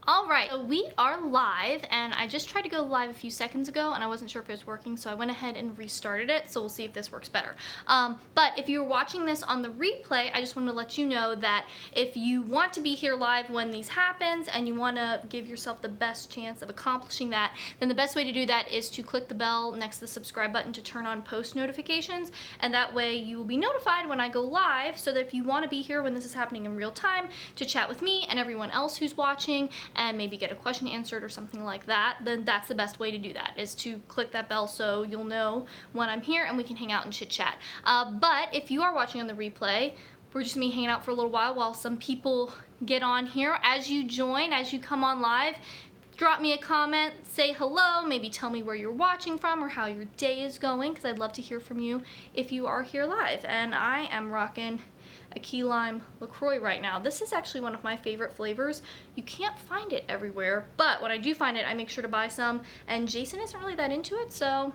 All right, so we are live, and I just tried to go live a few seconds ago, and I wasn't sure if it was working, so I went ahead and restarted it, so we'll see if this works better. But if you're watching this on the replay, I just want to let you know that if you want to be here live when these happens, and you want to give yourself the best chance of accomplishing that, then the best way to do that is to click the bell next to the subscribe button to turn on post notifications, and that way you will be notified when I go live, so that if you want to be here when this is happening in real time to chat with me and everyone else who's watching, and maybe get a question answered or something like that, then that's the best way to do that, is to click that bell so you'll know when I'm here and we can hang out and chit chat. But if you are watching on the replay, we're just gonna be hanging out for a little while some people get on here. As you join, as you come on live, drop me a comment, say hello, maybe tell me where you're watching from or how your day is going, because I'd love to hear from you if you are here live. And I am rocking a key lime Lucroy right now. This is actually one of my favorite flavors. You can't find it everywhere, but when I do find it, I make sure to buy some, and Jason isn't really that into it, so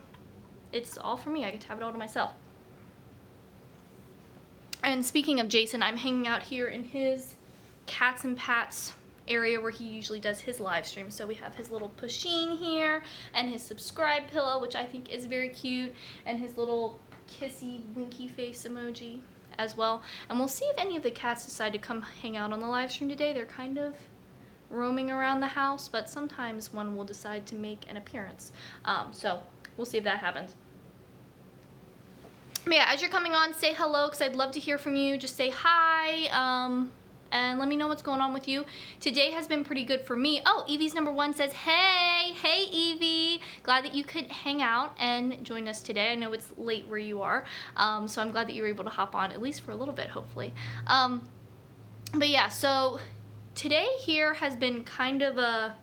it's all for me. I get to have it all to myself. And speaking of Jason, I'm hanging out here in his Cats and Pats area where he usually does his live stream. So we have his little pusheen here and his subscribe pillow, which I think is very cute, and his little kissy winky face emoji as well. And we'll see if any of the cats decide to come hang out on the live stream today. They're kind of roaming around the house, but sometimes one will decide to make an appearance. So we'll see if that happens. But yeah, as you're coming on, say hello, because I'd love to hear from you. Just say hi, and let me know what's going on with you. Today has been pretty good for me. Oh, Evie's number one says, hey Evie. Glad that you could hang out and join us today. I know it's late where you are, so I'm glad that you were able to hop on, at least for a little bit, hopefully. But yeah, so today here has been kind of a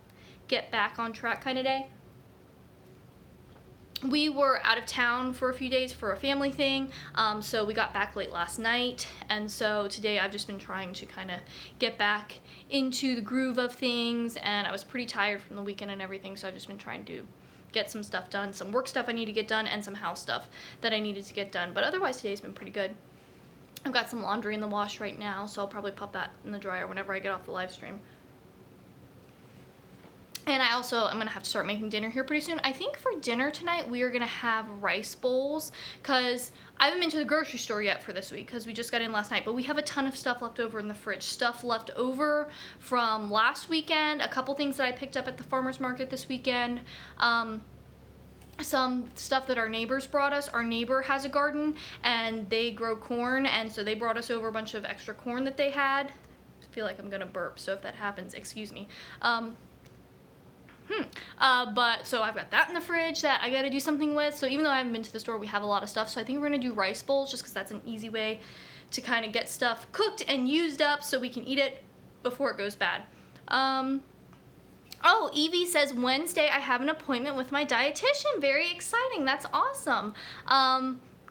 get back on track kind of day. We were out of town for a few days for a family thing, so we got back late last night, and so today I've just been trying to kind of get back into the groove of things, and I was pretty tired from the weekend and everything, so I've just been trying to get some stuff done, some work stuff I need to get done, and some house stuff that I needed to get done. But otherwise today's been pretty good. I've got some laundry in the wash right now, so I'll probably pop that in the dryer whenever I get off the live stream. And I also am gonna have to start making dinner here pretty soon. I think for dinner tonight we are gonna have rice bowls, because I haven't been to the grocery store yet for this week because we just got in last night, but we have a ton of stuff left over in the fridge. Stuff left over from last weekend, a couple things that I picked up at the farmer's market this weekend, some stuff that our neighbors brought us. Our neighbor has a garden and they grow corn, and so they brought us over a bunch of extra corn that they had. I feel like I'm gonna burp, so if that happens, excuse me. But so I've got that in the fridge that I gotta do something with. So even though I haven't been to the store, we have a lot of stuff. So I think we're gonna do rice bowls just because that's an easy way to kind of get stuff cooked and used up so we can eat it before it goes bad. Oh, Evie says Wednesday I have an appointment with my dietitian. Very exciting. That's awesome.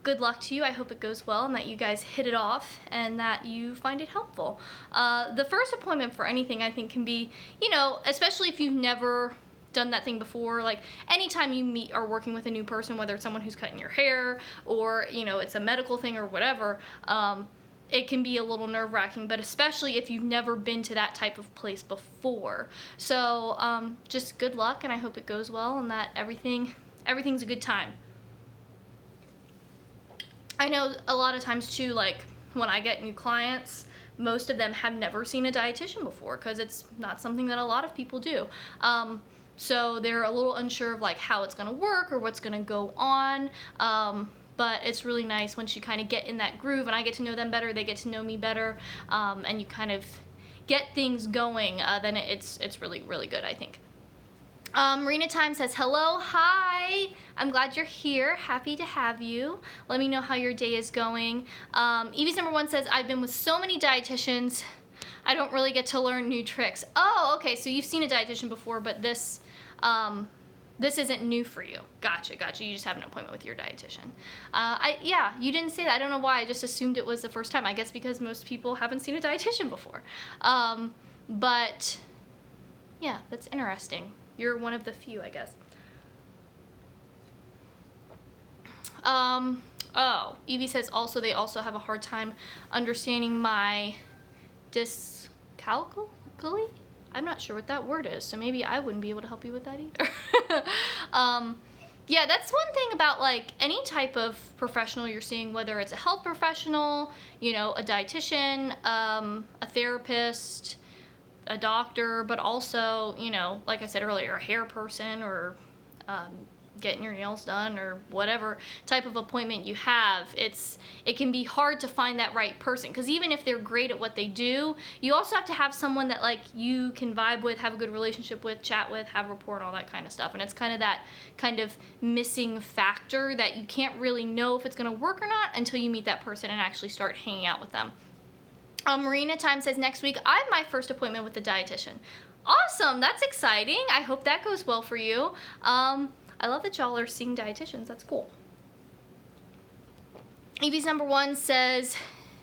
Good luck to you. I hope it goes well and that you guys hit it off and that you find it helpful. The first appointment for anything I think can be, you know, especially if you've never done that thing before, like anytime you meet or working with a new person, whether it's someone who's cutting your hair or, you know, it's a medical thing or whatever, it can be a little nerve-wracking, but especially if you've never been to that type of place before. So just good luck, and I hope it goes well and that everything's a good time. I know a lot of times too, like when I get new clients, most of them have never seen a dietitian before because it's not something that a lot of people do. So they're a little unsure of like how it's gonna work or what's gonna go on. But it's really nice once you kind of get in that groove and I get to know them better, they get to know me better, and you kind of get things going, then it's really, really good, I think. Marina Time says, hello, hi, I'm glad you're here, happy to have you. Let me know how your day is going. Evie's number one says, I've been with so many dietitians, I don't really get to learn new tricks. Oh, okay, so you've seen a dietitian before, but this isn't new for you. Gotcha, you just have an appointment with your dietitian. Yeah, you didn't say that, I don't know why, I just assumed it was the first time. I guess because most people haven't seen a dietitian before. But yeah, that's interesting. You're one of the few, I guess. Oh, Evie says also they also have a hard time understanding my dyscalculia? I'm not sure what that word is, so maybe I wouldn't be able to help you with that either. Yeah, that's one thing about like any type of professional you're seeing, whether it's a health professional, you know, a dietitian, a therapist, a doctor, but also, you know, like I said earlier, a hair person or um, getting your nails done or whatever type of appointment you have. It can be hard to find that right person, because even if they're great at what they do, you also have to have someone that like you can vibe with, have a good relationship with, chat with, have rapport, and all that kind of stuff. And it's kind of that kind of missing factor that you can't really know if it's going to work or not until you meet that person and actually start hanging out with them. Marina Time says, next week I have my first appointment with the dietitian. Awesome, that's exciting. I hope that goes well for you. I love that y'all are seeing dietitians. That's cool. Evie's number one says,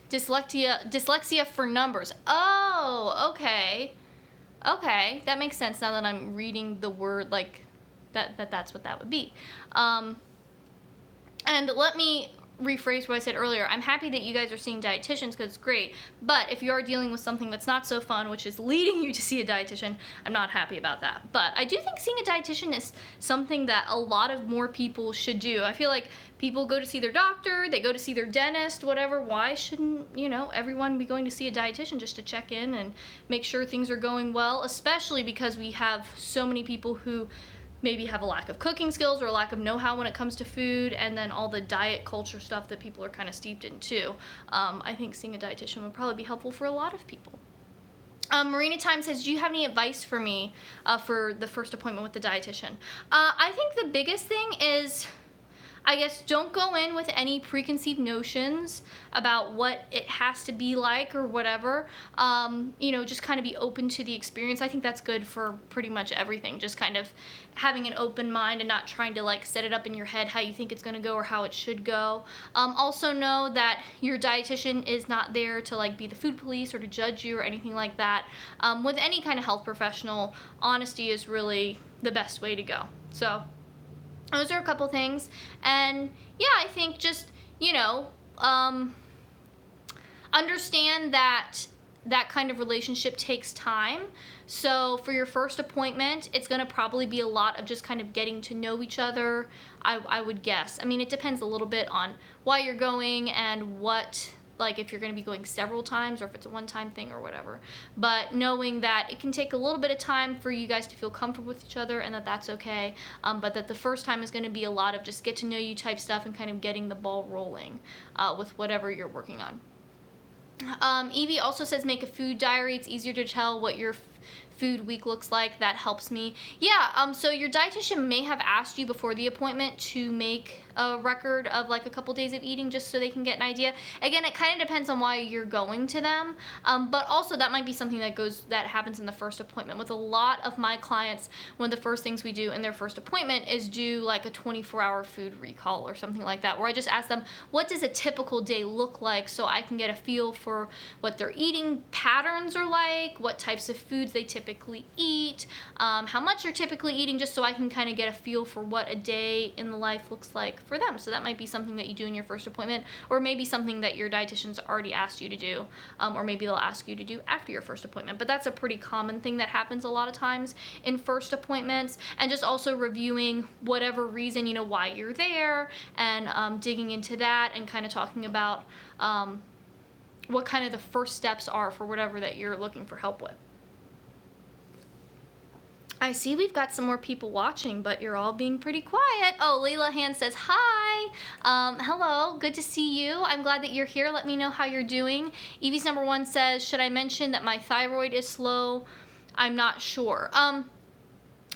dyslexia for numbers. Oh, okay. Okay, that makes sense now that I'm reading the word like that's what that would be. And let me rephrase what I said earlier. I'm happy that you guys are seeing dietitians because it's great, but if you are dealing with something that's not so fun, which is leading you to see a dietitian, I'm not happy about that. But I do think seeing a dietitian is something that a lot of more people should do. I feel like people go to see their doctor, they go to see their dentist, whatever. Why shouldn't, you know, everyone be going to see a dietitian just to check in and make sure things are going well, especially because we have so many people who maybe have a lack of cooking skills or a lack of know-how when it comes to food, and then all the diet culture stuff that people are kind of steeped in too. I think seeing a dietitian would probably be helpful for a lot of people. Marina Time says, do you have any advice for me for the first appointment with the dietitian? I think the biggest thing is, I guess, don't go in with any preconceived notions about what it has to be like or whatever. You know, just kind of be open to the experience. I think that's good for pretty much everything. Just kind of having an open mind and not trying to like set it up in your head how you think it's going to go or how it should go. Also know that your dietitian is not there to like be the food police or to judge you or anything like that. With any kind of health professional, honesty is really the best way to go. So those are a couple things. And yeah, I think just, you know, understand that that kind of relationship takes time. So for your first appointment, it's going to probably be a lot of just kind of getting to know each other, I would guess. I mean, it depends a little bit on why you're going and what, like if you're going to be going several times or if it's a one-time thing or whatever. But knowing that it can take a little bit of time for you guys to feel comfortable with each other and that that's okay. But that the first time is going to be a lot of just get to know you type stuff and kind of getting the ball rolling with whatever you're working on. Evie also says make a food diary. It's easier to tell what your food week looks like. That helps me. Yeah, so your dietitian may have asked you before the appointment to make a record of like a couple days of eating just so they can get an idea. Again, it kind of depends on why you're going to them, but also that might be something that happens in the first appointment. With a lot of my clients, one of the first things we do in their first appointment is do like a 24-hour food recall or something like that, where I just ask them, what does a typical day look like, so I can get a feel for what their eating patterns are like, what types of foods they typically eat, how much they're typically eating, just so I can kind of get a feel for what a day in the life looks like for them. So that might be something that you do in your first appointment, or maybe something that your dietitian's already asked you to do, or maybe they'll ask you to do after your first appointment. But that's a pretty common thing that happens a lot of times in first appointments. And just also reviewing whatever reason, you know, why you're there, and digging into that and kind of talking about what kind of the first steps are for whatever that you're looking for help with. I see we've got some more people watching, but you're all being pretty quiet. Oh, Layla Hand says, hi. Hello, good to see you. I'm glad that you're here. Let me know how you're doing. Evie's number one says, should I mention that my thyroid is slow? I'm not sure.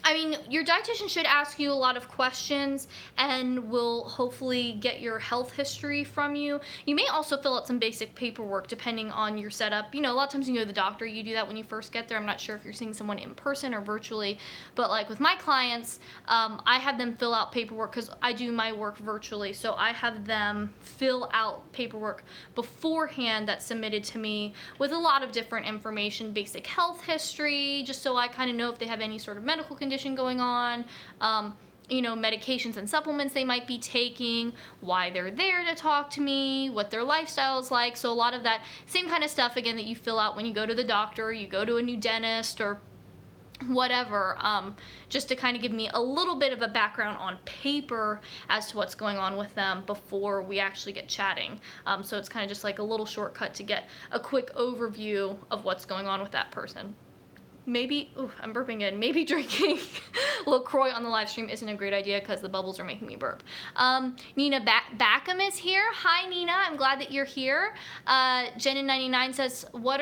I mean, your dietitian should ask you a lot of questions and will hopefully get your health history from you. You may also fill out some basic paperwork depending on your setup. You know, a lot of times you go to the doctor, you do that when you first get there. I'm not sure if you're seeing someone in person or virtually, but like with my clients, I have them fill out paperwork because I do my work virtually. So I have them fill out paperwork beforehand that's submitted to me with a lot of different information, basic health history, just so I kind of know if they have any sort of medical condition going on, you know, medications and supplements they might be taking, why they're there to talk to me, what their lifestyle is like. So a lot of that same kind of stuff, again, that you fill out when you go to the doctor, you go to a new dentist, or whatever, just to kind of give me a little bit of a background on paper as to what's going on with them before we actually get chatting. So it's kind of just like a little shortcut to get a quick overview of what's going on with that person. Maybe, ooh, I'm burping in, maybe drinking LaCroix on the live stream isn't a great idea because the bubbles are making me burp. Nina Backham is here. Hi, Nina. I'm glad that you're here. Jenin99 says, what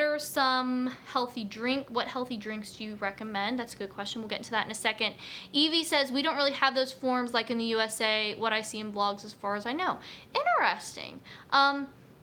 healthy drinks do you recommend? That's a good question. We'll get into that in a second. Evie says, we don't really have those forms like in the USA, what I see in blogs as far as I know. Interesting.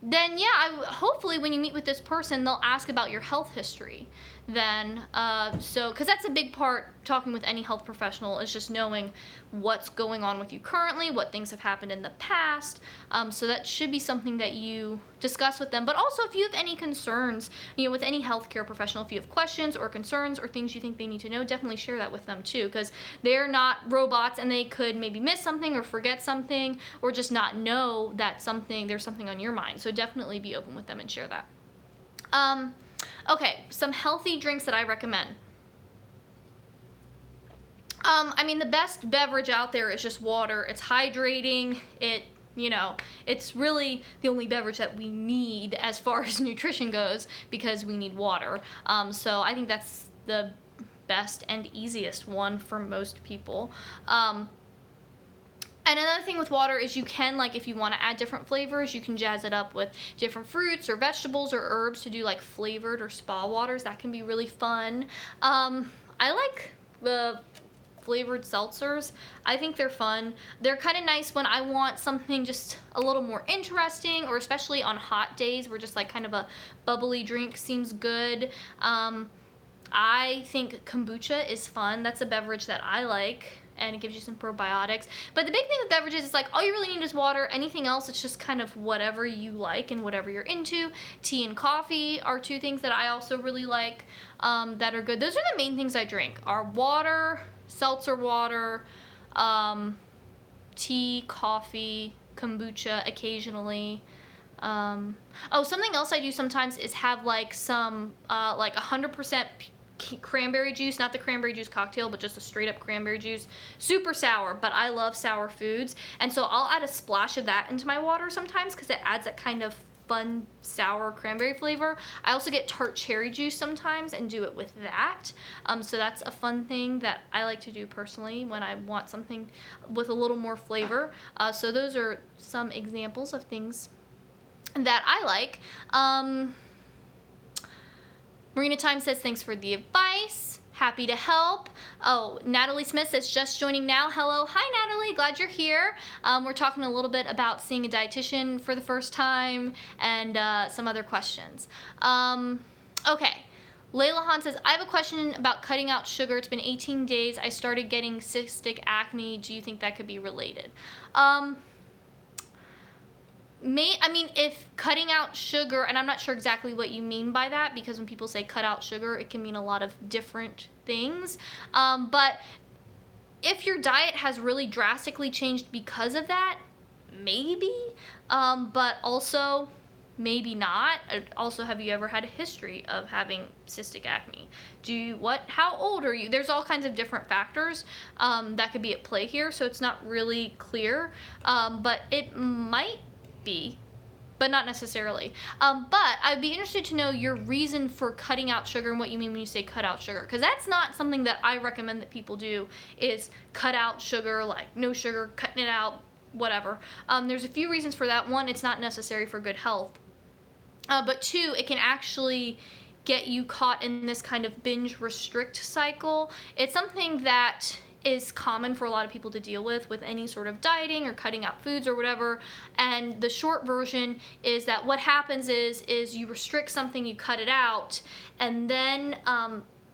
Then yeah, hopefully when you meet with this person, they'll ask about your health history. Then, because that's a big part, talking with any health professional, is just knowing what's going on with you currently, what things have happened in the past. So that should be something that you discuss with them. But also, if you have any concerns, with any healthcare professional, if you have questions or concerns or things you think they need to know, definitely share that with them too, because they're not robots and they could maybe miss something or forget something or just not know that there's something on your mind. So definitely be open with them and share that. Okay, some healthy drinks that I recommend. I mean, the best beverage out there is just water. It's hydrating. It's really the only beverage that we need as far as nutrition goes because we need water. So I think that's the best and easiest one for most people. And another thing with water is you can, like, if you want to add different flavors, you can jazz it up with different fruits or vegetables or herbs to do like flavored or spa waters. That can be really fun. I like the flavored seltzers. I think they're fun. They're kind of nice when I want something just a little more interesting, or especially on hot days where just like kind of a bubbly drink seems good. I think kombucha is fun. That's a beverage that I like, and it gives you some probiotics. But the big thing with beverages is like all you really need is water. Anything else, it's just kind of whatever you like and whatever you're into. Tea and coffee are two things that I also really like, that are good. Those are the main things I drink, are water, seltzer water, tea, coffee, kombucha occasionally. Something else I do sometimes is have like some like 100% cranberry juice, not the cranberry juice cocktail, but just a straight up cranberry juice. Super sour, but I love sour foods, and so I'll add a splash of that into my water sometimes because it adds that kind of fun sour cranberry flavor. I also get tart cherry juice sometimes and do it with that. So that's a fun thing that I like to do personally when I want something with a little more flavor. So those are some examples of things that I like. Marina Time says, thanks for the advice. Happy to help. Oh, Natalie Smith says, just joining now. Hello. Hi, Natalie. Glad you're here. We're talking a little bit about seeing a dietitian for the first time and some other questions. Okay. Layla Han says, I have a question about cutting out sugar. It's been 18 days. I started getting cystic acne. Do you think that could be related? If cutting out sugar, and I'm not sure exactly what you mean by that, because when people say cut out sugar, it can mean a lot of different things. But if your diet has really drastically changed because of that, maybe. But also, maybe not. Also, have you ever had a history of having cystic acne? How old are you? There's all kinds of different factors that could be at play here, so it's not really clear. But it might be, but not necessarily. But I'd be interested to know your reason for cutting out sugar and what you mean when you say cut out sugar, because that's not something that I recommend that people do, is cut out sugar, like no sugar, cutting it out, whatever. There's a few reasons for that. One, it's not necessary for good health. But two, it can actually get you caught in this kind of binge restrict cycle. It's something that is common for a lot of people to deal with any sort of dieting or cutting out foods or whatever. And the short version is that what happens is you restrict something, you cut it out, and then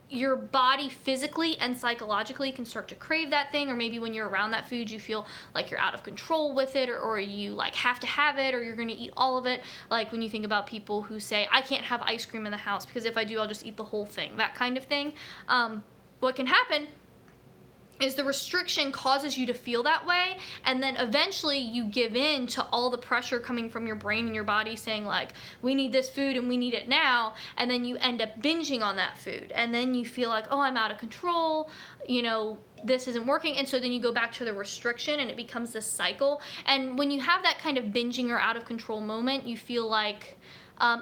your body physically and psychologically can start to crave that thing, or maybe when you're around that food you feel like you're out of control with it, or you like have to have it, or you're gonna eat all of it. Like when you think about people who say, I can't have ice cream in the house because if I do I'll just eat the whole thing, that kind of thing. What can happen is the restriction causes you to feel that way, and then eventually you give in to all the pressure coming from your brain and your body saying like, we need this food and we need it now, and then you end up binging on that food, and then you feel like, oh, I'm out of control, you know, this isn't working, and so then you go back to the restriction and it becomes this cycle. And when you have that kind of binging or out of control moment, you feel like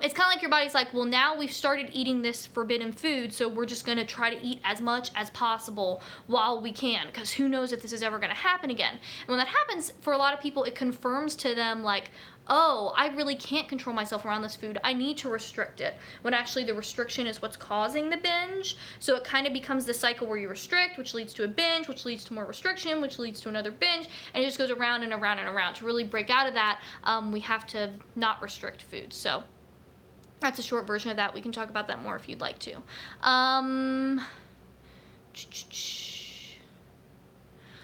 it's kind of like your body's like, well, now we've started eating this forbidden food, so we're just going to try to eat as much as possible while we can, because who knows if this is ever going to happen again. And when that happens, for a lot of people, it confirms to them like, oh, I really can't control myself around this food. I need to restrict it. When actually the restriction is what's causing the binge. So it kind of becomes the cycle where you restrict, which leads to a binge, which leads to more restriction, which leads to another binge, and it just goes around and around and around. To really break out of that, we have to not restrict food. So that's a short version of that. We can talk about that more if you'd like to.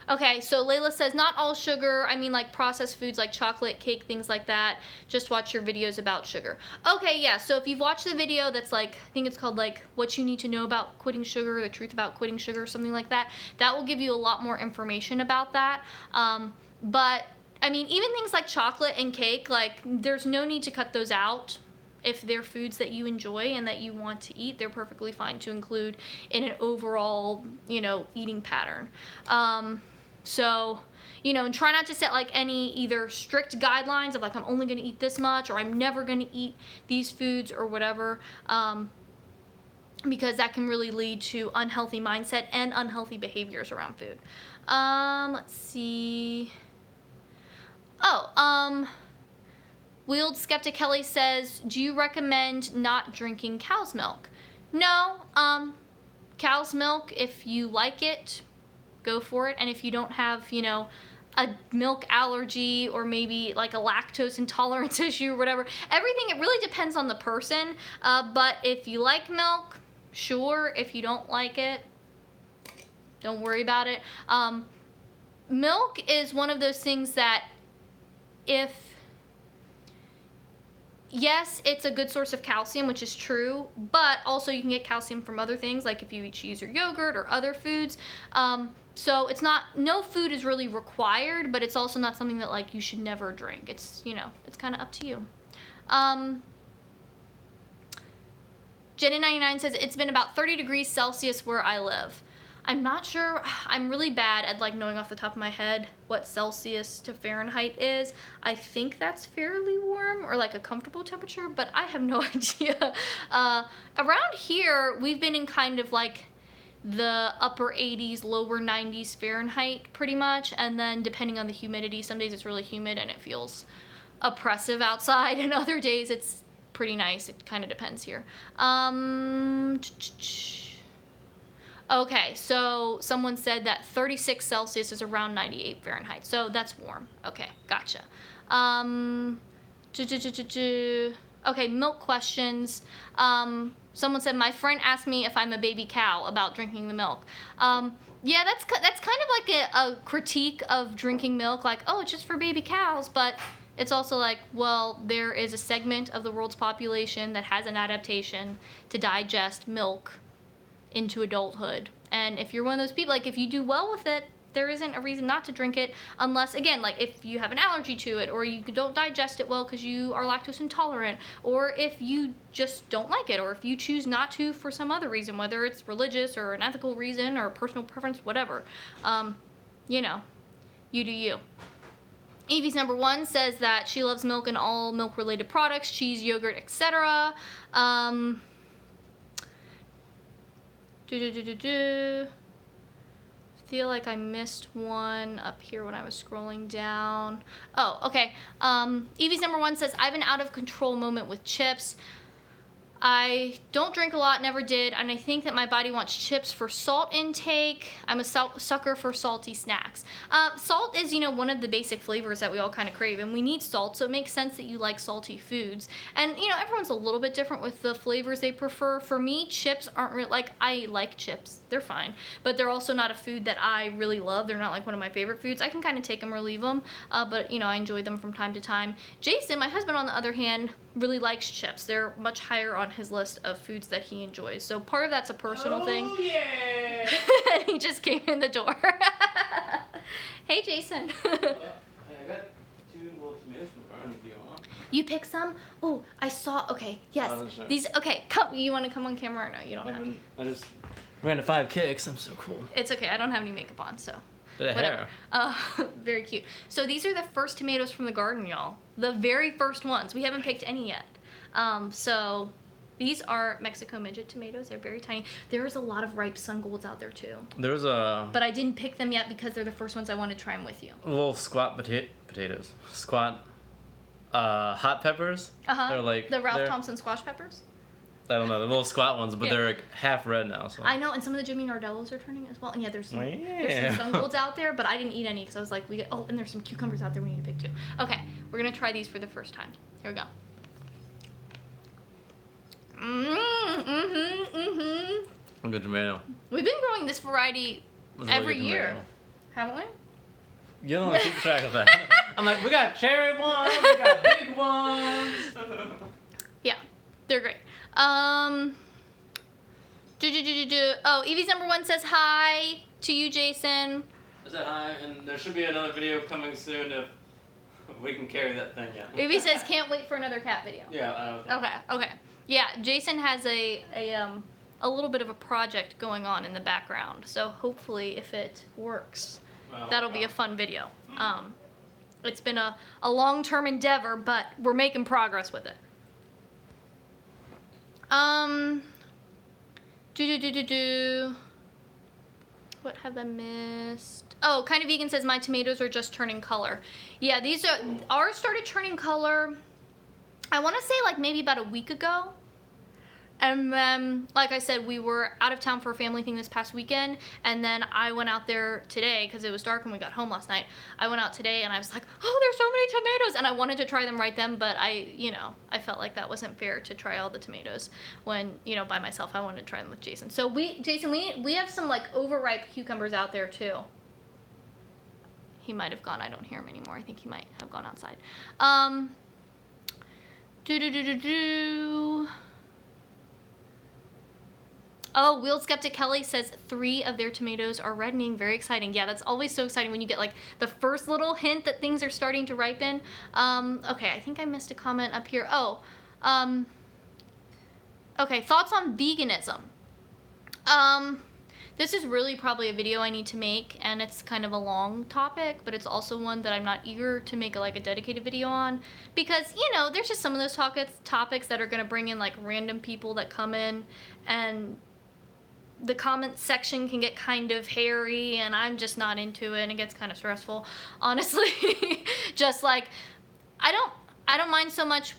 Okay, so Layla says, not all sugar. I mean, like processed foods like chocolate, cake, things like that. Just watch your videos about sugar. Okay, yeah, so if you've watched the video that's like, I think it's called like, what you need to know about quitting sugar, the truth about quitting sugar, something like that, that will give you a lot more information about that. But, I mean, even things like chocolate and cake, like, there's no need to cut those out. If they're foods that you enjoy and that you want to eat, they're perfectly fine to include in an overall, you know, eating pattern. So, you know, and try not to set like any either strict guidelines of like, I'm only going to eat this much, or I'm never going to eat these foods or whatever, because that can really lead to unhealthy mindset and unhealthy behaviors around food. Let's see. Wheeled Skeptic Kelly says, do you recommend not drinking cow's milk? No, cow's milk, if you like it, go for it. And if you don't have, you know, a milk allergy or maybe like a lactose intolerance issue or whatever, everything, it really depends on the person. But if you like milk, sure. If you don't like it, don't worry about it. Milk is one of those things that yes, it's a good source of calcium, which is true, but also you can get calcium from other things, like if you eat cheese or yogurt or other foods. So it's not, no food is really required, but it's also not something that like you should never drink. It's, you know, it's kind of up to you. Jenny99 says, it's been about 30 degrees Celsius where I live. I'm not sure, I'm really bad at like knowing off the top of my head what Celsius to Fahrenheit is. I think that's fairly warm or like a comfortable temperature, but I have no idea. Around here, we've been in kind of like the upper 80s, lower 90s Fahrenheit pretty much, and then depending on the humidity, some days it's really humid and it feels oppressive outside, and other days it's pretty nice. It kind of depends here. Okay, so someone said that 36 Celsius is around 98 Fahrenheit, so that's warm. Okay, gotcha. Okay, milk questions. Someone said, my friend asked me if I'm a baby cow about drinking the milk. Yeah, that's kind of like a critique of drinking milk, like, oh, it's just for baby cows, but it's also like, well, there is a segment of the world's population that has an adaptation to digest milk into adulthood. And if you're one of those people, like if you do well with it, there isn't a reason not to drink it, unless, again, like if you have an allergy to it, or you don't digest it well because you are lactose intolerant, or if you just don't like it, or if you choose not to for some other reason, whether it's religious or an ethical reason or personal preference, whatever. You know, you do you. Evie's number 1 says that she loves milk and all milk-related products, cheese, yogurt, etc. Feel like I missed one up here when I was scrolling down. Oh, okay. Evie's number 1 says, I have an out of control moment with chips. I don't drink a lot, never did, and I think that my body wants chips for salt intake. I'm a sucker for salty snacks. Salt is, you know, one of the basic flavors that we all kind of crave, and we need salt, so it makes sense that you like salty foods. And, you know, everyone's a little bit different with the flavors they prefer. For me, chips aren't really, like, I like chips. They're fine, but they're also not a food that I really love. They're not, like, one of my favorite foods. I can kind of take them or leave them, but, you know, I enjoy them from time to time. Jason, my husband, on the other hand, really likes chips. They're much higher on his list of foods that he enjoys. So part of that's a personal thing. Yeah. and he just came in the door. Hey, Jason. I got 2 little tomatoes from the garden if you want. You pick some? Oh, I saw. Okay, yes. Sure. These. Okay, come. You want to come on camera or no? You don't have. I just ran to 5 kicks. I'm so cool. It's okay. I don't have any makeup on, so. The whatever. hair. Very cute. So these are the first tomatoes from the garden, y'all. The very first ones. We haven't picked any yet. So these are Mexico midget tomatoes. They're very tiny. There's a lot of ripe sun golds out there too. There's a. But I didn't pick them yet because they're the first ones I want to try them with you. Little squat potatoes. Squat. Hot peppers. They're like the Ralph Thompson squash peppers. I don't know, the little squat ones, but they're like half red now. So. I know, and some of the Jimmy Nardellos are turning as well. And yeah, there's some sun golds out there, but I didn't eat any because I was like, and there's some cucumbers out there we need to pick too. Okay, we're gonna try these for the first time. Here we go. A good tomato. We've been growing this variety every year, haven't we? You don't want to keep track of that. I'm like, we got cherry ones, we got big ones. Yeah, they're great. Oh, Evie's number 1 says hi to you, Jason. I said hi, and there should be another video coming soon if we can carry that thing out. Evie says can't wait for another cat video. Yeah. Okay. Yeah, Jason has a little bit of a project going on in the background, so hopefully if it works, that'll be a fun video. It's been a long-term endeavor, but we're making progress with it. What have I missed? Oh, Kind of Vegan says my tomatoes are just turning color. Yeah, ours started turning color, I want to say like maybe about a week ago. And then, like I said, we were out of town for a family thing this past weekend, and then I went out there today because it was dark when we got home last night. I went out today and I was like, oh, there's so many tomatoes, and I wanted to try them right then, but I felt like that wasn't fair to try all the tomatoes when, by myself. I wanted to try them with Jason. So Jason, we have some like overripe cucumbers out there too. He might have gone. I don't hear him anymore. I think he might have gone outside. Oh, Wheeled Skeptic Kelly says 3 of their tomatoes are reddening. Very exciting. Yeah, that's always so exciting when you get like the first little hint that things are starting to ripen. Okay, I think I missed a comment up here. Okay, thoughts on veganism. This is really probably a video I need to make, and it's kind of a long topic, but it's also one that I'm not eager to make a dedicated video on because, there's just some of those topics that are going to bring in like random people that come in, and the comment section can get kind of hairy, and I'm just not into it, and it gets kind of stressful, honestly. Just like, I don't mind so much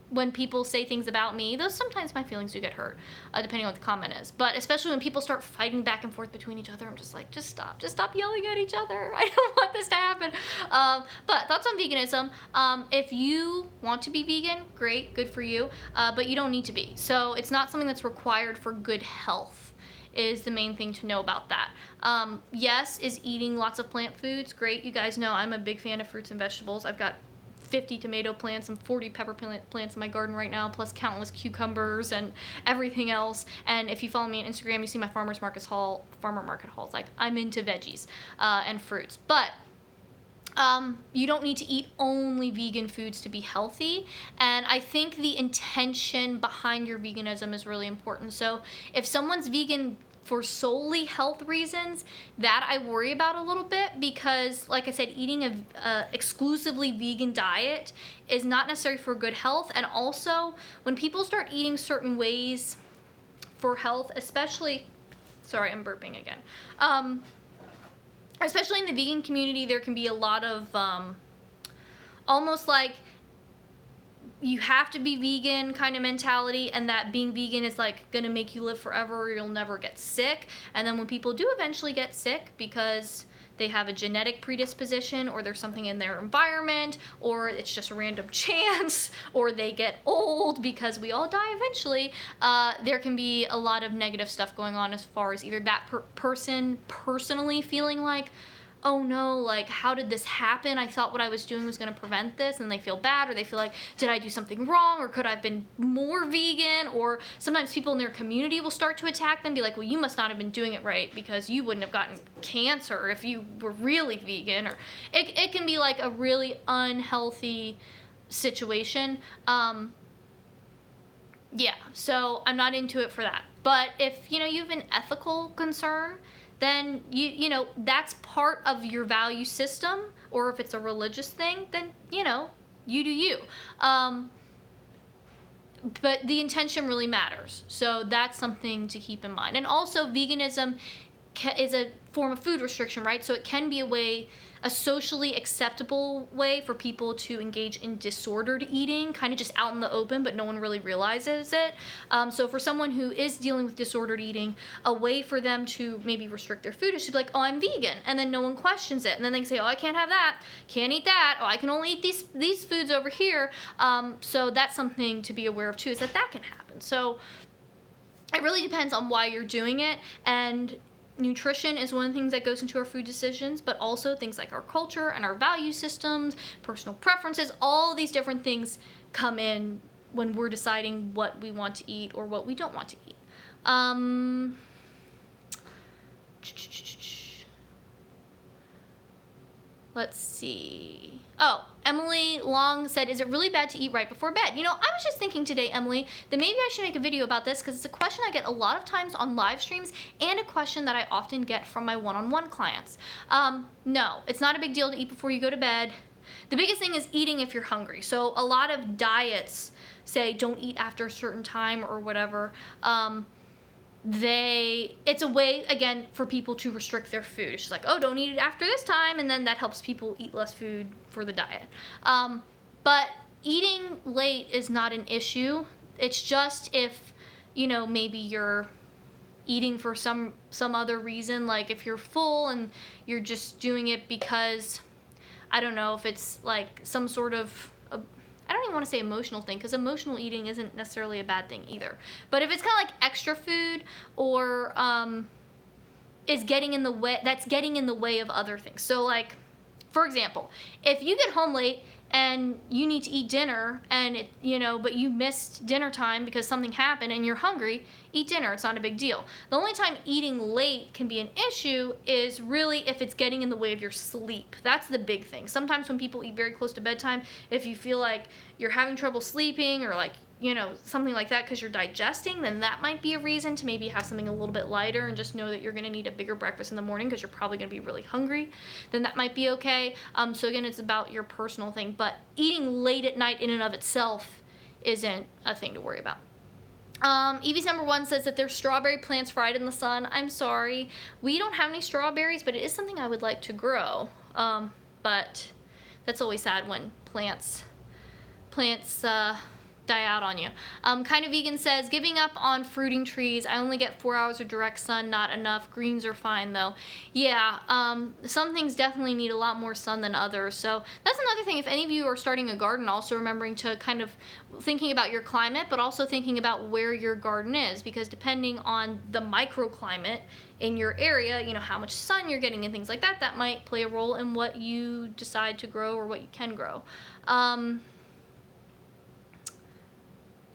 when people say things about me, though sometimes my feelings do get hurt, depending on what the comment is. But especially when people start fighting back and forth between each other, I'm just like, just stop yelling at each other. I don't want this to happen. But thoughts on veganism. If you want to be vegan, great, good for you, but you don't need to be. So it's not something that's required for good health, is the main thing to know about that. Yes, is eating lots of plant foods great? You guys know I'm a big fan of fruits and vegetables. I've got 50 tomato plants and 40 pepper plants in my garden right now, plus countless cucumbers and everything else. And if you follow me on Instagram, you see my farmer market hauls. Like, I'm into veggies and fruits. But you don't need to eat only vegan foods to be healthy. And I think the intention behind your veganism is really important. So if someone's vegan for solely health reasons, that I worry about a little bit, because like I said, eating a exclusively vegan diet is not necessary for good health. And also when people start eating certain ways for health, especially, sorry, I'm burping again. Especially in the vegan community, there can be a lot of almost like you have to be vegan kind of mentality, and that being vegan is like gonna make you live forever or you'll never get sick. And then when people do eventually get sick because they have a genetic predisposition, or there's something in their environment, or it's just a random chance, or they get old, because we all die eventually, there can be a lot of negative stuff going on as far as either that person personally feeling like, oh no, like, how did this happen? I thought what I was doing was going to prevent this, and they feel bad, or they feel like, did I do something wrong, or could I have been more vegan? Or sometimes people in their community will start to attack them, be like, well, you must not have been doing it right because you wouldn't have gotten cancer if you were really vegan. Or it can be like a really unhealthy situation. Yeah, so I'm not into it for that. But if, you have an ethical concern, then that's part of your value system, or if it's a religious thing, then you do you. But the intention really matters, so that's something to keep in mind. And also, veganism is a form of food restriction, right? So it can be a socially acceptable way for people to engage in disordered eating, kind of just out in the open, but no one really realizes it. So for someone who is dealing with disordered eating, a way for them to maybe restrict their food is to be like, oh, I'm vegan, and then no one questions it, and then they can say, oh, I can't have that, can't eat that, oh, I can only eat these foods over here. So that's something to be aware of too, is that can happen. So it really depends on why you're doing it, and nutrition is one of the things that goes into our food decisions, but also things like our culture and our value systems, personal preferences, all these different things come in when we're deciding what we want to eat or what we don't want to eat. Let's see. Oh, Emily Long said, is it really bad to eat right before bed? I was just thinking today, Emily, that maybe I should make a video about this, because it's a question I get a lot of times on live streams, and a question that I often get from my one-on-one clients. No, it's not a big deal to eat before you go to bed. The biggest thing is eating if you're hungry. So a lot of diets say don't eat after a certain time or whatever. It's a way, again, for people to restrict their food. It's just like, oh, don't eat it after this time, and then that helps people eat less food for the diet. But eating late is not an issue. It's just if, maybe you're eating for some other reason, like if you're full and you're just doing it because, I don't know, if it's like some sort of, I don't even want to say emotional thing, because emotional eating isn't necessarily a bad thing either. But if it's kind of like extra food, or is getting in the way, that's getting in the way of other things. So like, for example, if you get home late and you need to eat dinner, and but you missed dinner time because something happened and you're hungry, eat dinner. It's not a big deal. The only time eating late can be an issue is really if it's getting in the way of your sleep. That's the big thing. Sometimes when people eat very close to bedtime, if you feel like you're having trouble sleeping, or like, something like that because you're digesting, then that might be a reason to maybe have something a little bit lighter, and just know that you're going to need a bigger breakfast in the morning because you're probably going to be really hungry. Then that might be okay. So again, it's about your personal thing, but eating late at night in and of itself isn't a thing to worry about. Evie's number one says that there's strawberry plants fried in the sun. I'm sorry, we don't have any strawberries, but it is something I would like to grow. But that's always sad when plants die out on you. Kind of Vegan says, giving up on fruiting trees. I only get 4 hours of direct sun, not enough. Greens are fine though. Yeah, some things definitely need a lot more sun than others. So that's another thing. If any of you are starting a garden, also remembering to kind of thinking about your climate, but also thinking about where your garden is, because depending on the microclimate in your area, how much sun you're getting and things like that, that might play a role in what you decide to grow or what you can grow.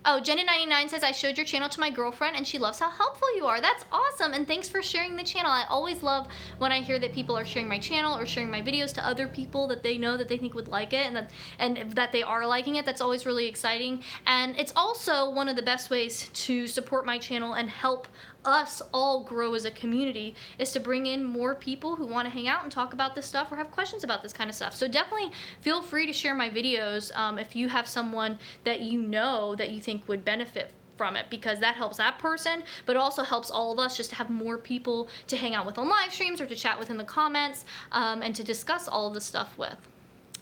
Oh, Jenna99 says, I showed your channel to my girlfriend and she loves how helpful you are. That's awesome, and thanks for sharing the channel. I always love when I hear that people are sharing my channel or sharing my videos to other people that they know that they think would like it, and that they are liking it. That's always really exciting. And it's also one of the best ways to support my channel and help us all grow as a community, is to bring in more people who want to hang out and talk about this stuff or have questions about this kind of stuff. So definitely feel free to share my videos if you have someone that that you think would benefit from it, because that helps that person, but also helps all of us just to have more people to hang out with on live streams or to chat with in the comments, and to discuss all of this stuff with.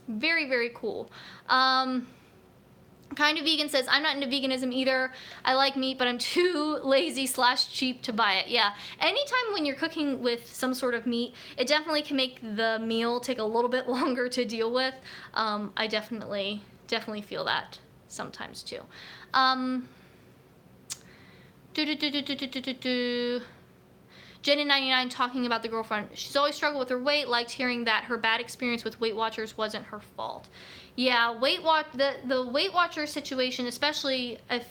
Very, very cool. Kind of Vegan says, I'm not into veganism either. I like meat, but I'm too lazy / cheap to buy it. Yeah, anytime when you're cooking with some sort of meat, it definitely can make the meal take a little bit longer to deal with. I definitely feel that sometimes too. Jen99 talking about the girlfriend. She's always struggled with her weight, liked hearing that her bad experience with Weight Watchers wasn't her fault. Yeah, the Weight Watchers situation, especially if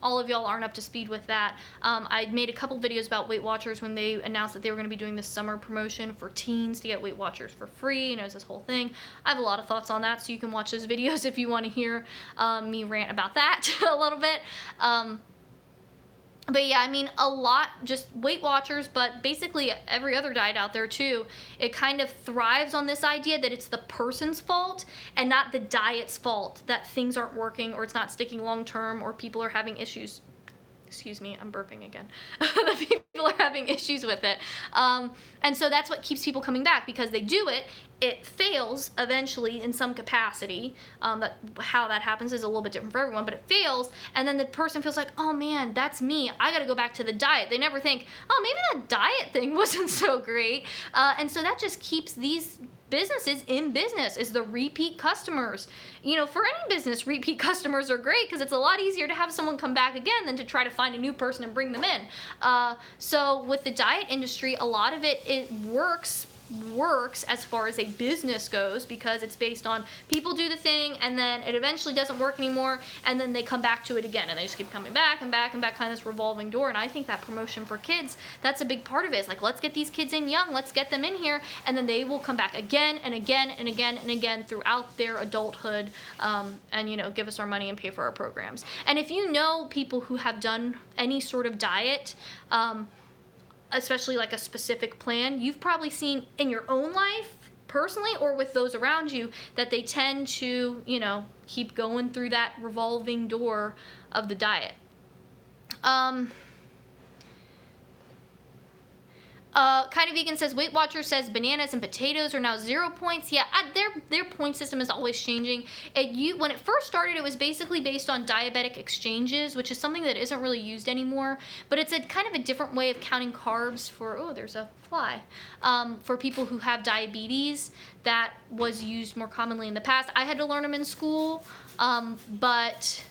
all of y'all aren't up to speed with that. I made a couple videos about Weight Watchers when they announced that they were going to be doing this summer promotion for teens to get Weight Watchers for free, and it was this whole thing. I have a lot of thoughts on that, so you can watch those videos if you want to hear me rant about that a little bit. But yeah, I mean, a lot, just Weight Watchers, but basically every other diet out there too, it kind of thrives on this idea that it's the person's fault and not the diet's fault that things aren't working or it's not sticking long term or people are having issues. Excuse me, I'm burping again. The people are having issues with it. And so that's what keeps people coming back, because they do it, it fails eventually in some capacity. How that happens is a little bit different for everyone, but it fails, and then the person feels like, oh man, that's me, I gotta go back to the diet. They never think, oh, maybe that diet thing wasn't so great. And so that just keeps these businesses in business, is the repeat customers. You know, for any business, repeat customers are great because it's a lot easier to have someone come back again than to try to find a new person and bring them in. So with the diet industry, a lot of it works as far as a business goes, because it's based on people do the thing and then it eventually doesn't work anymore and then they come back to it again and they just keep coming back and back and back, kind of this revolving door. And I think that promotion for kids, that's a big part of it. It's like, let's get these kids in young, let's get them in here, and then they will come back again and again and again and again throughout their adulthood, and, you know, give us our money and pay for our programs. And if you know people who have done any sort of diet, especially like a specific plan, you've probably seen in your own life personally or with those around you that they tend to, you know, keep going through that revolving door of the diet. Kind of Vegan says, Weight Watcher says bananas and potatoes are now 0 points. Yeah, their point system is always changing. When it first started, it was basically based on diabetic exchanges, which is something that isn't really used anymore. But it's a kind of a different way of counting carbs for, oh, there's a fly, for people who have diabetes. That was used more commonly in the past. I had to learn them in school, but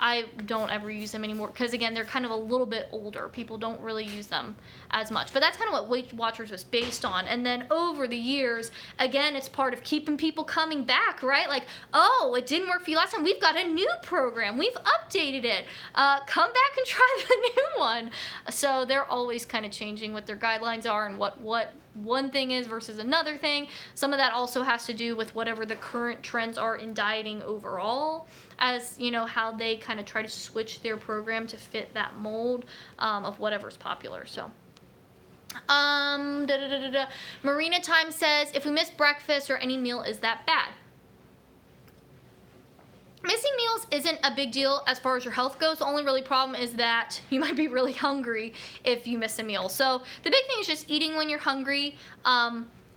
I don't ever use them anymore because, again, they're kind of a little bit older. People don't really use them as much. But that's kind of what Weight Watchers was based on. And then over the years, again, it's part of keeping people coming back, right? Like, oh, it didn't work for you last time. We've got a new program. We've updated it. Come back and try the new one. So they're always kind of changing what their guidelines are and what one thing is versus another thing. Some of that also has to do with whatever the current trends are in dieting overall, as, you know, how they kind of try to switch their program to fit that mold of whatever's popular. So Marina Time says, if we miss breakfast or any meal, is that bad? Missing meals isn't a big deal as far as your health goes. The only really problem is that you might be really hungry if you miss a meal. So the big thing is just eating when you're hungry,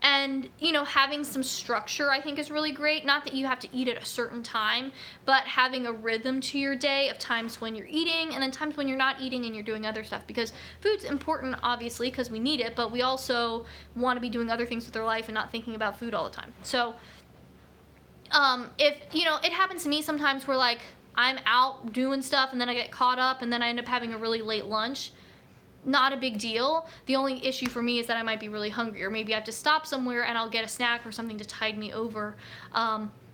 and, you know, having some structure, I think, is really great. Not that you have to eat at a certain time, but having a rhythm to your day of times when you're eating and then times when you're not eating and you're doing other stuff. Because food's important, obviously, because we need it, but we also want to be doing other things with our life and not thinking about food all the time. So if, you know, it happens to me sometimes where, like, I'm out doing stuff and then I get caught up and then I end up having a really late lunch. Not a big deal. The only issue for me is that I might be really hungry, or maybe I have to stop somewhere and I'll get a snack or something to tide me over.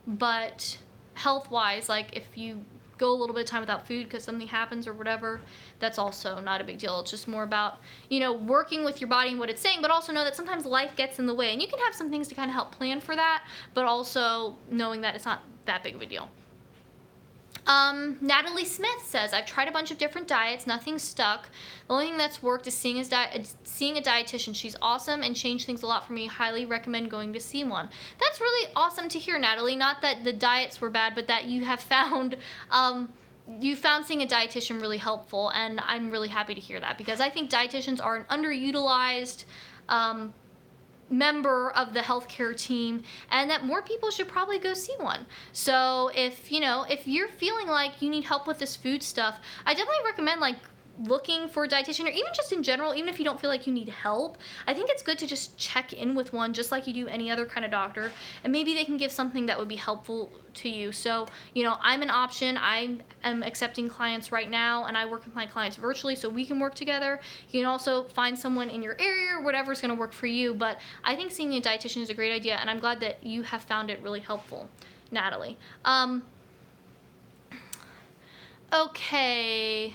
But health-wise, like, if you go a little bit of time without food because something happens or whatever, that's also not a big deal. It's just more about, you know, working with your body and what it's saying, but also know that sometimes life gets in the way, and you can have some things to kind of help plan for that, but also knowing that it's not that big of a deal. Natalie Smith says, I've tried a bunch of different diets, nothing stuck. The only thing that's worked is seeing a dietitian. She's awesome and changed things a lot for me. Highly recommend going to see one. That's really awesome to hear, Natalie. Not that the diets were bad, but that you have found seeing a dietitian really helpful, and I'm really happy to hear that, because I think dietitians are an underutilized member of the healthcare team, and that more people should probably go see one. So if you're feeling like you need help with this food stuff, I definitely recommend, like, looking for a dietitian, or even just in general, even if you don't feel like you need help, I think it's good to just check in with one just like you do any other kind of doctor, and maybe they can give something that would be helpful to you. So, you know, I'm an option. I am accepting clients right now, and I work with my clients virtually, so we can work together. You can also find someone in your area or whatever's going to work for you, but I think seeing a dietitian is a great idea, and I'm glad that you have found it really helpful, Natalie. Okay.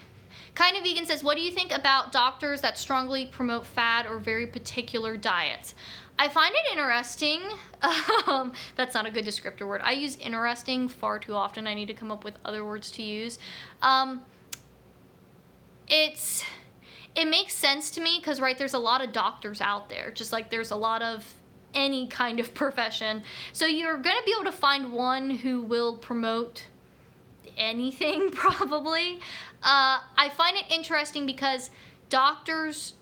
Kind of Vegan says, what do you think about doctors that strongly promote fad or very particular diets? I find it interesting. That's not a good descriptor word. I use interesting far too often. I need to come up with other words to use. It makes sense to me because, right, there's a lot of doctors out there, just like there's a lot of any kind of profession. So you're going to be able to find one who will promote anything, probably. I find it interesting because doctors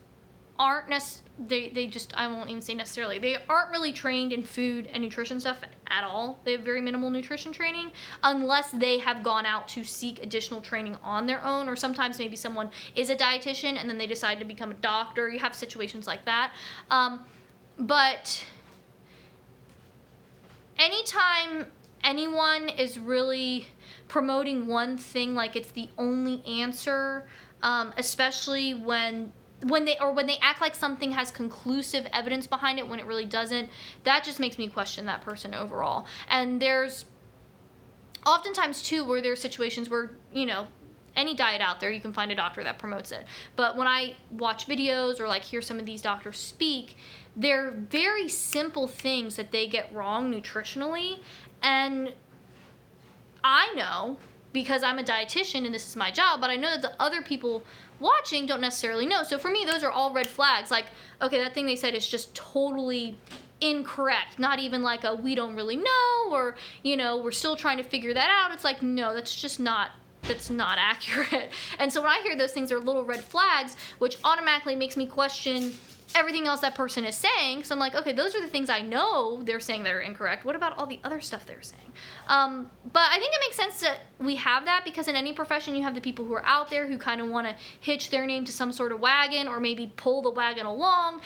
aren't I won't even say necessarily, they aren't really trained in food and nutrition stuff at all. They have very minimal nutrition training unless they have gone out to seek additional training on their own, or sometimes maybe someone is a dietitian and then they decide to become a doctor. You have situations like that. But anytime anyone is really promoting one thing like it's the only answer, especially when they act like something has conclusive evidence behind it when it really doesn't, that just makes me question that person overall. And there's oftentimes too where there's situations where, you know, any diet out there, you can find a doctor that promotes it. But when I watch videos or like hear some of these doctors speak, they're very simple things that they get wrong nutritionally. And I know, because I'm a dietitian and this is my job, but I know that the other people watching don't necessarily know. So for me, those are all red flags. Like, okay, that thing they said is just totally incorrect. Not even like a we don't really know, or, you know, we're still trying to figure that out. It's like, no, that's not accurate. And so when I hear those things, they're little red flags, which automatically makes me question everything else that person is saying. So I'm like, okay, those are the things I know they're saying that are incorrect. What about all the other stuff they're saying? But I think it makes sense that we have that, because in any profession you have the people who are out there who kind of want to hitch their name to some sort of wagon or maybe pull the wagon along.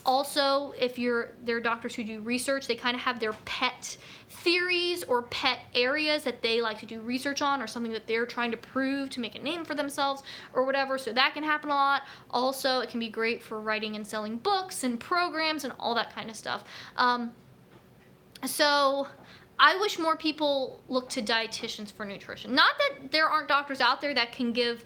Also, if there are doctors who do research, they kind of have their pet theories or pet areas that they like to do research on, or something that they're trying to prove to make a name for themselves or whatever. So that can happen a lot. Also, it can be great for writing and selling books and programs and all that kind of stuff. So I wish more people look to dietitians for nutrition. Not that there aren't doctors out there that can give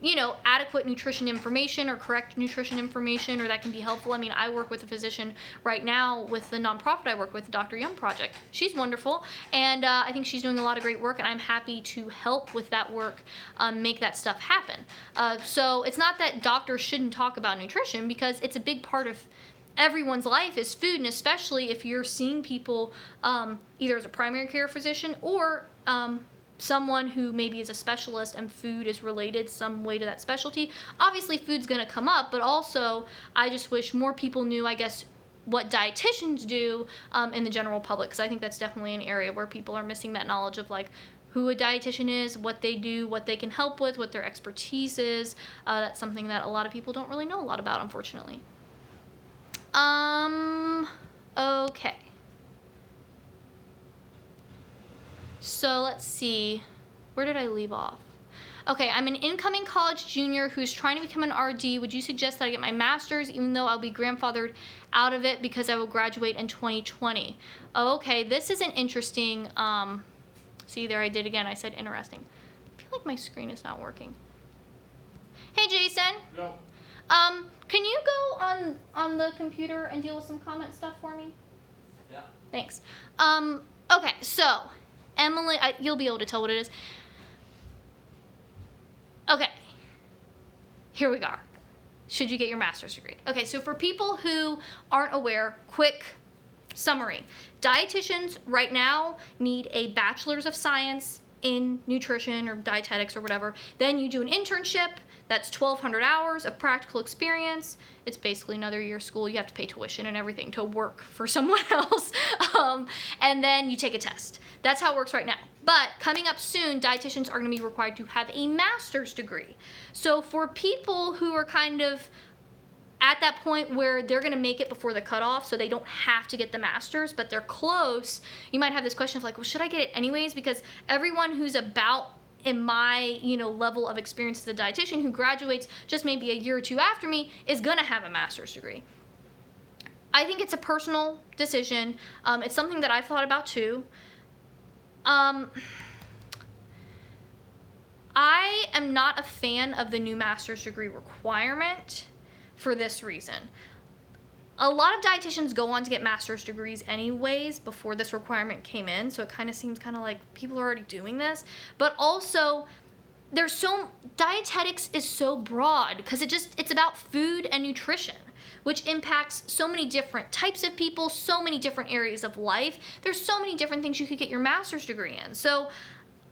you know, adequate nutrition information or correct nutrition information, or that can be helpful. I mean, I work with a physician right now with the nonprofit I work with, the Dr. Young Project. She's wonderful, and I think she's doing a lot of great work, and I'm happy to help with that work, make that stuff happen. So it's not that doctors shouldn't talk about nutrition, because it's a big part of everyone's life is food, and especially if you're seeing people either as a primary care physician or someone who maybe is a specialist and food is related some way to that specialty. Obviously food's going to come up, but also I just wish more people knew, I guess, what dietitians do in the general public, because I think that's definitely an area where people are missing that knowledge of like who a dietitian is, what they do, what they can help with, what their expertise is. That's something that a lot of people don't really know a lot about, unfortunately. Okay. So let's see, where did I leave off? Okay, I'm an incoming college junior who's trying to become an RD. Would you suggest that I get my master's even though I'll be grandfathered out of it because I will graduate in 2020? Okay, this is an interesting, see there I did again, I said interesting. I feel like my screen is not working. Hey Jason. No. Can you go on the computer and deal with some comment stuff for me? Yeah. Thanks. Okay, so Emily, you'll be able to tell what it is. Okay, here we are. Should you get your master's degree? Okay, so for people who aren't aware, quick summary. Dietitians right now need a bachelor's of science in nutrition or dietetics or whatever. Then you do an internship. That's 1,200 hours of practical experience. It's basically another year of school. You have to pay tuition and everything to work for someone else. And then you take a test. That's how it works right now. But coming up soon, dietitians are going to be required to have a master's degree. So for people who are kind of at that point where they're going to make it before the cutoff, so they don't have to get the master's, but they're close, you might have this question of like, well, should I get it anyways? Because everyone who's about in my, level of experience as a dietitian who graduates just maybe a year or two after me is going to have a master's degree. I think it's a personal decision. It's something that I've thought about too. I am not a fan of the new master's degree requirement for this reason. A lot of dietitians go on to get master's degrees anyways before this requirement came in, so it kind of seems like people are already doing this. But also, dietetics is so broad because it's about food and nutrition, which impacts so many different types of people, so many different areas of life. There's so many different things you could get your master's degree in. So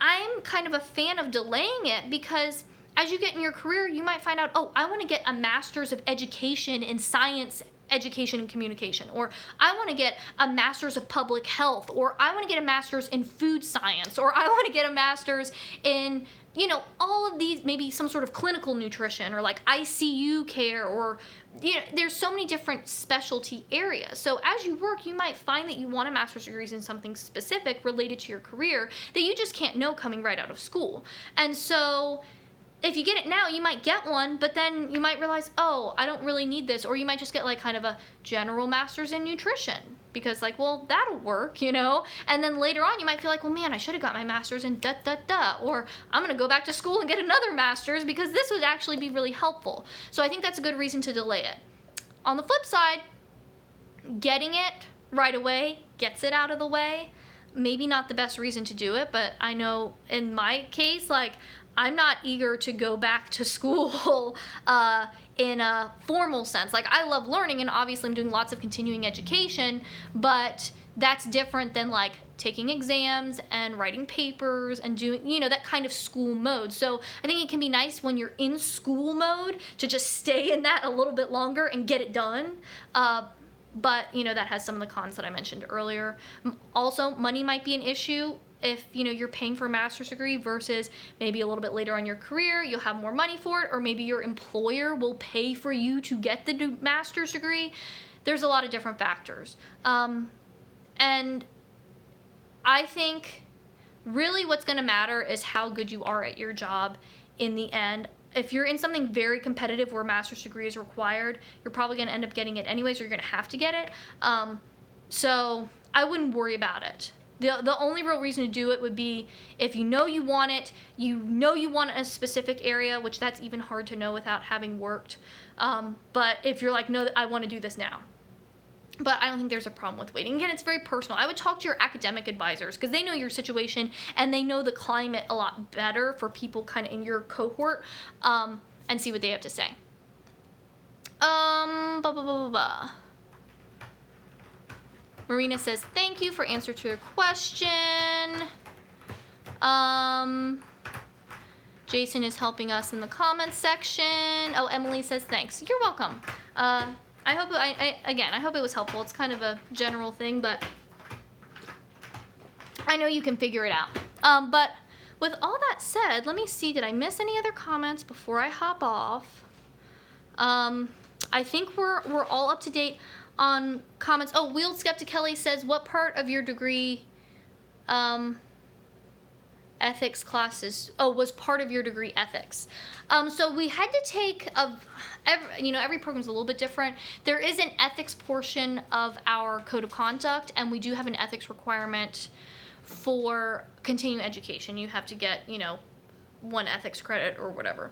I'm kind of a fan of delaying it because as you get in your career, you might find out, oh, I want to get a master's of education in science, education, and communication, or I want to get a master's of public health, or I want to get a master's in food science, or I want to get a master's in, all of these, maybe some sort of clinical nutrition, or like ICU care, or, there's so many different specialty areas. So as you work, you might find that you want a master's degree in something specific related to your career that you just can't know coming right out of school. And so if you get it now, you might get one, but then you might realize, oh, I don't really need this. Or you might just get like kind of a general master's in nutrition because well, that'll work, And then later on, you might feel like, well, man, I should have got my master's in da-da-da. Or I'm going to go back to school and get another master's because this would actually be really helpful. So I think that's a good reason to delay it. On the flip side, getting it right away gets it out of the way. Maybe not the best reason to do it, but I know in my case, I'm not eager to go back to school in a formal sense. I love learning, and obviously I'm doing lots of continuing education, but that's different than taking exams and writing papers and doing, that kind of school mode. So I think it can be nice when you're in school mode to just stay in that a little bit longer and get it done. But, that has some of the cons that I mentioned earlier. Also, money might be an issue. If you're paying for a master's degree versus maybe a little bit later on in your career, you'll have more money for it, or maybe your employer will pay for you to get the master's degree. There's a lot of different factors. And I think really what's going to matter is how good you are at your job in the end. If you're in something very competitive where a master's degree is required, you're probably going to end up getting it anyways, or you're going to have to get it. So I wouldn't worry about it. The only real reason to do it would be if you want it, you want a specific area, which that's even hard to know without having worked. But if you're like, no, I want to do this now. But I don't think there's a problem with waiting. Again, it's very personal. I would talk to your academic advisors because they know your situation and they know the climate a lot better for people kind of in your cohort, and see what they have to say. Blah, blah, blah, blah, blah. Marina says, thank you for answer to your question. Jason is helping us in the comments section. Oh, Emily says, thanks. You're welcome. I hope it was helpful. It's kind of a general thing, but I know you can figure it out. But with all that said, let me see, did I miss any other comments before I hop off? I think we're all up to date on comments. Oh, Wheeled Skeptic Kelly says, what part of your degree ethics classes was part of your degree ethics? So we had to take every program's a little bit different. There is an ethics portion of our code of conduct, and we do have an ethics requirement for continuing education. You have to get 1 ethics credit or whatever.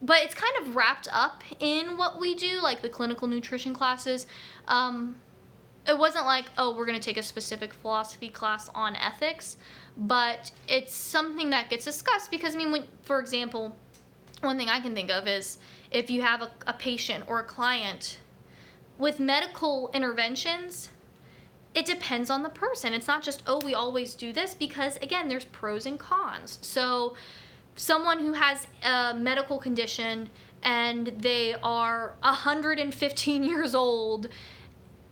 But it's kind of wrapped up in what we do, like the clinical nutrition classes. It wasn't like, oh, we're going to take a specific philosophy class on ethics, but it's something that gets discussed because, for example, one thing I can think of is if you have a patient or a client with medical interventions, it depends on the person. It's not just, oh, we always do this because, again, there's pros and cons. So someone who has a medical condition and they are 115 years old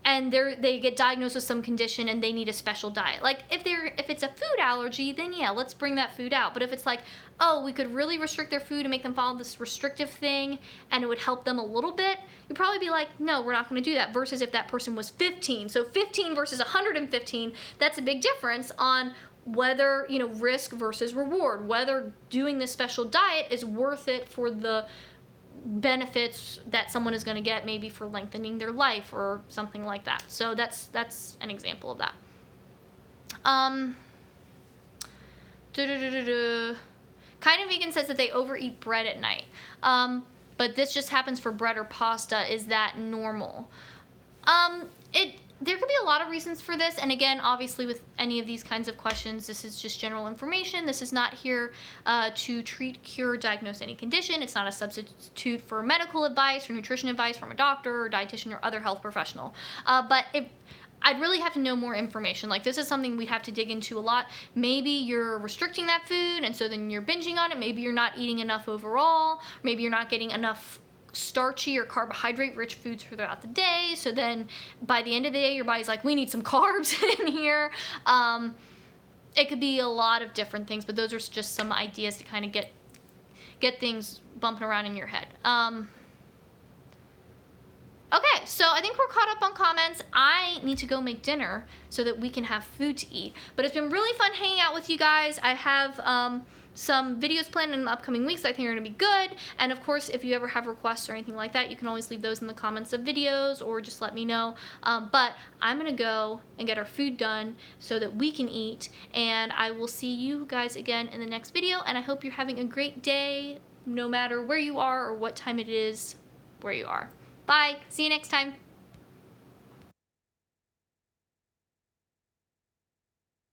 and they get diagnosed with some condition and they need a special diet. Like if it's a food allergy, then yeah, let's bring that food out. But if it's like, oh, we could really restrict their food and make them follow this restrictive thing and it would help them a little bit, you'd probably be like, no, we're not going to do that. Versus if that person was 15. So 15 versus 115, that's a big difference on whether, you know, risk versus reward, whether doing this special diet is worth it for the benefits that someone is going to get, maybe for lengthening their life or something like that. So that's an example of that. Kind of Vegan says that they overeat bread at night, but this just happens for bread or pasta. Is that normal? There could be a lot of reasons for this, and again, obviously with any of these kinds of questions, this is just general information. This is not here to treat, cure, diagnose any condition. It's not a substitute for medical advice or nutrition advice from a doctor or dietitian or other health professional. But I'd really have to know more information. Like, this is something we'd have to dig into a lot. Maybe you're restricting that food, and so then you're binging on it. Maybe you're not eating enough overall. Maybe you're not getting enough starchy or carbohydrate rich foods throughout the day, so then by the end of the day your body's like, we need some carbs in here. It could be a lot of different things, but those are just some ideas to kind of get things bumping around in your head. Okay, so I think we're caught up on comments. I need to go make dinner so that we can have food to eat, but it's been really fun hanging out with you guys. I have some videos planned in the upcoming weeks that I think are going to be good, and of course if you ever have requests or anything like that, you can always leave those in the comments of videos or just let me know. But I'm going to go and get our food done so that we can eat, and I will see you guys again in the next video, and I hope you're having a great day no matter where you are or what time it is where you are. Bye. See you next time.